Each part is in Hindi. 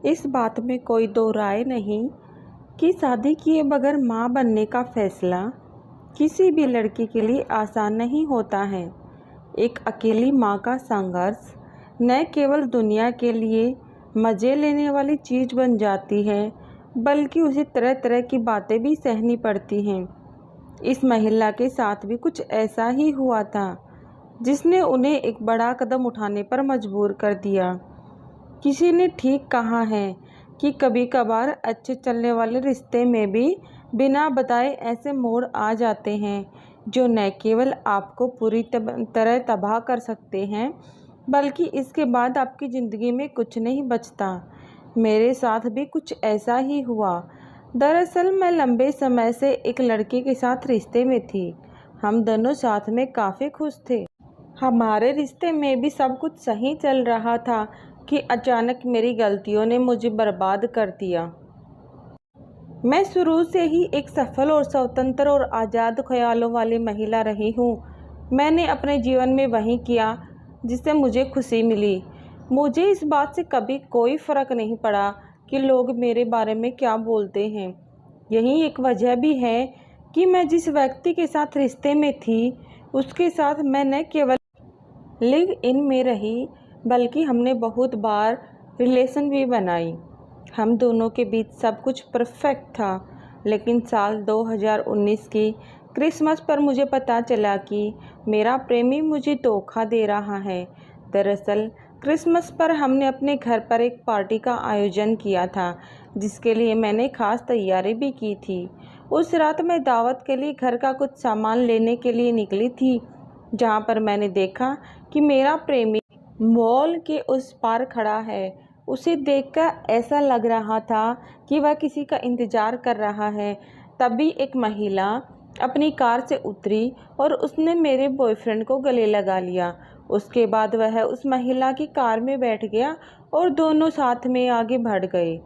इस बात में कोई दो राय नहीं कि शादी किए बगैर माँ बनने का फैसला किसी भी लड़की के लिए आसान नहीं होता है। एक अकेली माँ का संघर्ष न केवल दुनिया के लिए मज़े लेने वाली चीज़ बन जाती है, बल्कि उसे तरह तरह की बातें भी सहनी पड़ती हैं। इस महिला के साथ भी कुछ ऐसा ही हुआ था, जिसने उन्हें एक बड़ा कदम उठाने पर मजबूर कर दिया। किसी ने ठीक कहा है कि कभी कभार अच्छे चलने वाले रिश्ते में भी बिना बताए ऐसे मोड़ आ जाते हैं जो न केवल आपको पूरी तरह तबाह कर सकते हैं, बल्कि इसके बाद आपकी ज़िंदगी में कुछ नहीं बचता। मेरे साथ भी कुछ ऐसा ही हुआ। दरअसल मैं लंबे समय से एक लड़के के साथ रिश्ते में थी। हम दोनों साथ में काफ़ी खुश थे। हमारे रिश्ते में भी सब कुछ सही चल रहा था कि अचानक मेरी गलतियों ने मुझे बर्बाद कर दिया। मैं शुरू से ही एक सफल और स्वतंत्र और आज़ाद ख्यालों वाली महिला रही हूँ। मैंने अपने जीवन में वही किया जिससे मुझे खुशी मिली। मुझे इस बात से कभी कोई फ़र्क नहीं पड़ा कि लोग मेरे बारे में क्या बोलते हैं। यही एक वजह भी है कि मैं जिस व्यक्ति के साथ रिश्ते में थी, उसके साथ मैं न केवल लिव इन में रही, बल्कि हमने बहुत बार रिलेशन भी बनाई। हम दोनों के बीच सब कुछ परफेक्ट था, लेकिन साल 2019 की क्रिसमस पर मुझे पता चला कि मेरा प्रेमी मुझे धोखा दे रहा है। दरअसल क्रिसमस पर हमने अपने घर पर एक पार्टी का आयोजन किया था, जिसके लिए मैंने खास तैयारी भी की थी। उस रात मैं दावत के लिए घर का कुछ सामान लेने के लिए निकली थी, जहाँ पर मैंने देखा कि मेरा प्रेमी मॉल के उस पार खड़ा है। उसे देखकर ऐसा लग रहा था कि वह किसी का इंतज़ार कर रहा है। तभी एक महिला अपनी कार से उतरी और उसने मेरे बॉयफ्रेंड को गले लगा लिया। उसके बाद वह उस महिला की कार में बैठ गया और दोनों साथ में आगे बढ़ गए।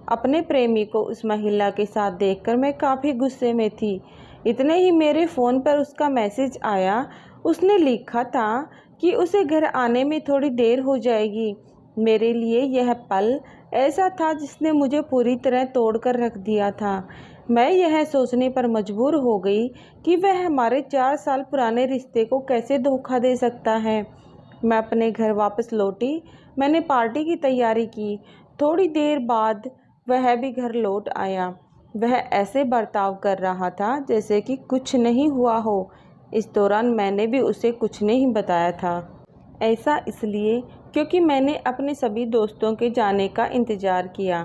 अपने प्रेमी को उस महिला के साथ देखकर मैं काफ़ी गुस्से में थी। इतने ही मेरे फ़ोन पर उसका मैसेज आया। उसने लिखा था कि उसे घर आने में थोड़ी देर हो जाएगी। मेरे लिए यह पल ऐसा था जिसने मुझे पूरी तरह तोड़ कर रख दिया था। मैं यह सोचने पर मजबूर हो गई कि वह हमारे 4 साल पुराने रिश्ते को कैसे धोखा दे सकता है। मैं अपने घर वापस लौटी। मैंने पार्टी की तैयारी की। थोड़ी देर बाद वह भी घर लौट आया। वह ऐसे बर्ताव कर रहा था जैसे कि कुछ नहीं हुआ हो। इस दौरान मैंने भी उसे कुछ नहीं बताया था। ऐसा इसलिए क्योंकि मैंने अपने सभी दोस्तों के जाने का इंतज़ार किया।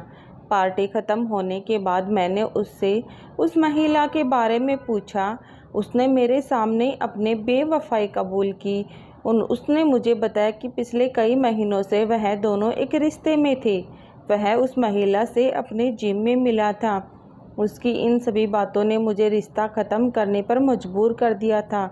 पार्टी ख़त्म होने के बाद मैंने उससे उस महिला के बारे में पूछा। उसने मेरे सामने अपने बेवफाई कबूल की। उसने मुझे बताया कि पिछले कई महीनों से वह दोनों एक रिश्ते में थे। वह उस महिला से अपने जिम में मिला था। उसकी इन सभी बातों ने मुझे रिश्ता ख़त्म करने पर मजबूर कर दिया था।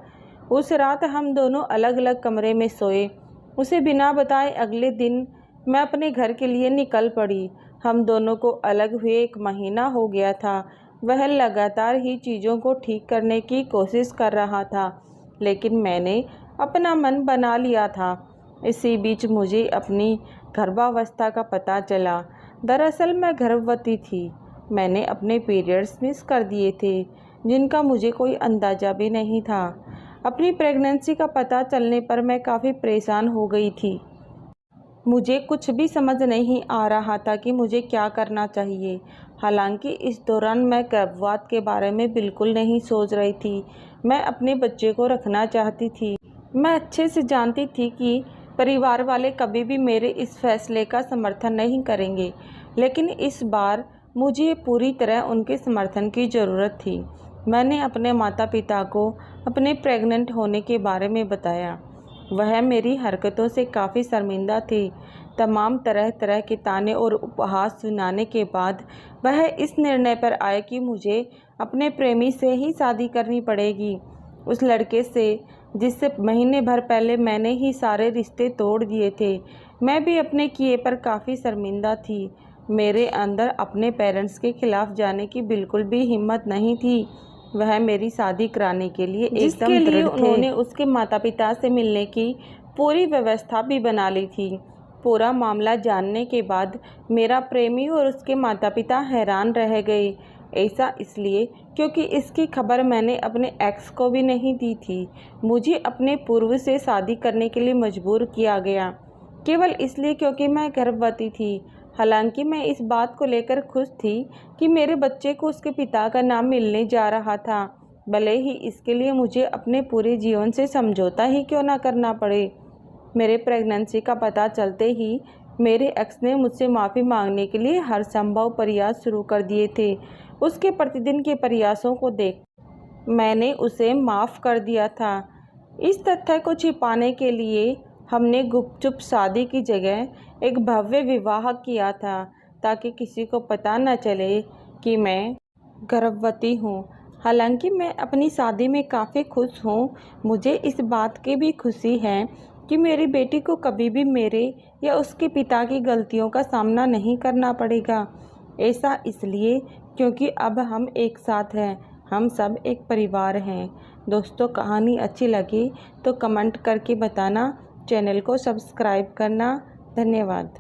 उस रात हम दोनों अलग अलग कमरे में सोए। उसे बिना बताए अगले दिन मैं अपने घर के लिए निकल पड़ी। हम दोनों को अलग हुए 1 महीना हो गया था। वह लगातार ही चीज़ों को ठीक करने की कोशिश कर रहा था, लेकिन मैंने अपना मन बना लिया था। इसी बीच मुझे अपनी गर्भावस्था का पता चला। दरअसल मैं गर्भवती थी। मैंने अपने पीरियड्स मिस कर दिए थे, जिनका मुझे कोई अंदाज़ा भी नहीं था। अपनी प्रेगनेंसी का पता चलने पर मैं काफ़ी परेशान हो गई थी। मुझे कुछ भी समझ नहीं आ रहा था कि मुझे क्या करना चाहिए। हालांकि इस दौरान मैं गर्भपात के बारे में बिल्कुल नहीं सोच रही थी। मैं अपने बच्चे को रखना चाहती थी। मैं अच्छे से जानती थी कि परिवार वाले कभी भी मेरे इस फैसले का समर्थन नहीं करेंगे, लेकिन इस बार मुझे पूरी तरह उनके समर्थन की ज़रूरत थी। मैंने अपने माता पिता को अपने प्रेग्नेंट होने के बारे में बताया। वह मेरी हरकतों से काफ़ी शर्मिंदा थे। तमाम तरह तरह के ताने और उपहास सुनाने के बाद वह इस निर्णय पर आए कि मुझे अपने प्रेमी से ही शादी करनी पड़ेगी, उस लड़के से जिससे महीने भर पहले मैंने ही सारे रिश्ते तोड़ दिए थे। मैं भी अपने किए पर काफ़ी शर्मिंदा थी। मेरे अंदर अपने पेरेंट्स के खिलाफ जाने की बिल्कुल भी हिम्मत नहीं थी। वह मेरी शादी कराने के लिए एकदम दृढ़ थे। उन्होंने उसके माता पिता से मिलने की पूरी व्यवस्था भी बना ली थी। पूरा मामला जानने के बाद मेरा प्रेमी और उसके माता पिता हैरान रह गए। ऐसा इसलिए क्योंकि इसकी खबर मैंने अपने एक्स को भी नहीं दी थी। मुझे अपने पूर्व से शादी करने के लिए मजबूर किया गया, केवल इसलिए क्योंकि मैं गर्भवती थी। हालांकि मैं इस बात को लेकर खुश थी कि मेरे बच्चे को उसके पिता का नाम मिलने जा रहा था, भले ही इसके लिए मुझे अपने पूरे जीवन से समझौता ही क्यों ना करना पड़े। मेरे प्रेगनेंसी का पता चलते ही मेरे एक्स ने मुझसे माफ़ी मांगने के लिए हर संभव प्रयास शुरू कर दिए थे। उसके प्रतिदिन के प्रयासों को देख मैंने उसे माफ़ कर दिया था। इस तथ्य को छिपाने के लिए हमने गुपचुप शादी की जगह एक भव्य विवाह किया था, ताकि किसी को पता न चले कि मैं गर्भवती हूँ। हालांकि मैं अपनी शादी में काफ़ी खुश हूँ। मुझे इस बात की भी खुशी है कि मेरी बेटी को कभी भी मेरे या उसके पिता की गलतियों का सामना नहीं करना पड़ेगा। ऐसा इसलिए क्योंकि अब हम एक साथ हैं, हम सब एक परिवार हैं। दोस्तों, कहानी अच्छी लगी तो कमेंट करके बताना, चैनल को सब्सक्राइब करना। धन्यवाद।